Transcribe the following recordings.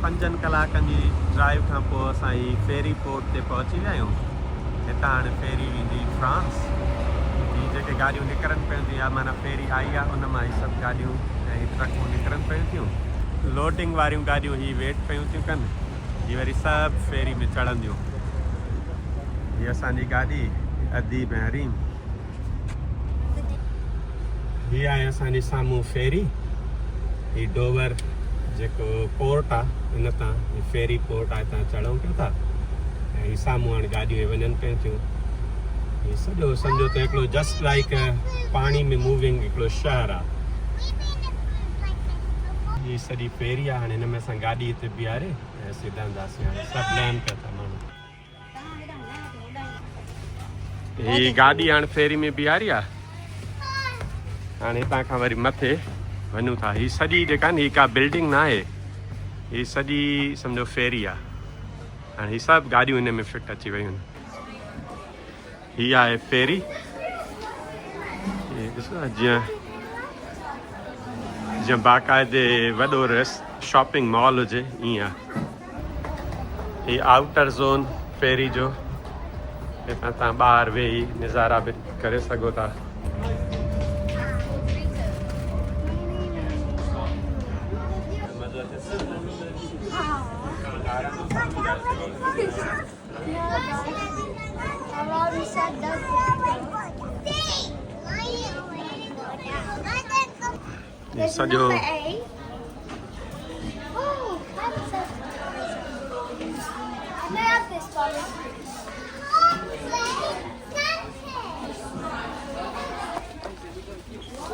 5 कलाकनि G drive खां पोइ असां ही फेरी port ते पहुची विया आहियूं। हितां हाणे फेरी वेंदी फ्रांस। ही जेके गाॾियूं निकिरनि पियूं थियूं या माना फेरी आई आहे उन मां ही सभु गाॾियूं ऐं ट्रकूं निकिरनि पियूं थियूं। लोडिंग वारियूं गाॾियूं ही वेट पियूं थियूं कनि, ही वरी सभु फेरी में चढ़ंदियूं। ही असांजी गाॾी अदीब ऐं रीम। ही आहे असांजे साम्हूं फेरी। ही डोवर जेको पोर्ट आहे हिन तां फेरी पोर्ट आहे, हितां चढ़ूं पिया था ऐं ही साम्हूं हाणे गाॾियूं वञनि पियूं थियूं। ही सॼो सम्झो त हिकिड़ो जस्ट लाइक पाणी में मूविंग हिकिड़ो शहर आहे। ही सॼी फेरी आहे। हाणे हिन में असां गाॾी हिते बीहारे ऐं सिधा ईंदासीं। हाणे सभु लहनि पिया था माण्हू। ही गाॾी हाणे फेरी में बीहारी आहे। हाणे हितां खां वरी मथे वञूं था। ही सॼी जेका न ही का बिल्डिंग न आहे, ही सॼी सम्झो फेरी आहे। हाणे ही सभु गाॾियूं हिन में फिट अची वियूं आहिनि। ही आहे फेरी। ॾिसो जीअं जीअं बाक़ाइदे वॾो शॉपिंग मॉल हुजे ईअं आहे। ही आउटर ज़ोन फेरी जो, हितां तव्हां ॿाहिरि वेही नज़ारा बि करे सघो था। सॼो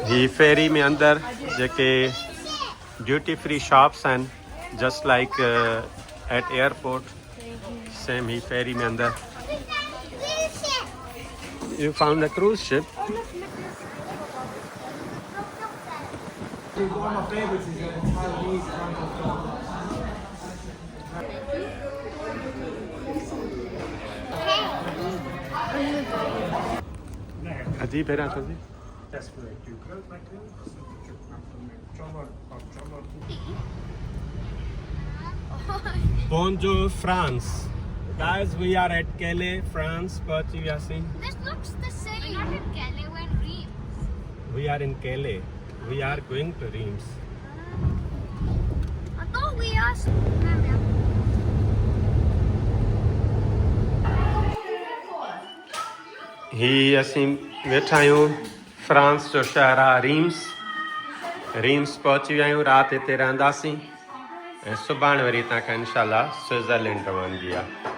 ही फेरी में अंदर जेके ड्यूटी फ्री शॉप्स आहिनि, just like at airport, same ही फेरी में अंदर। You found a cruise ship? One of my favourites is Chinese. अजीब है ना सब्जी। Bonjour France. Guys, we are at Calais, France. This looks the same. We're not in Calais, we're in Reims. We are in Calais. We are going to Reims. I thought we are. ही असीं वेठा आहियूं France जो शहर आहे reams. Reams पहुची विया आहियूं। राति हिते रहंदासीं ऐं सुभाणे वरी हितां खां इनशाला स्विट्ज़रलैंड रवानगी आहे।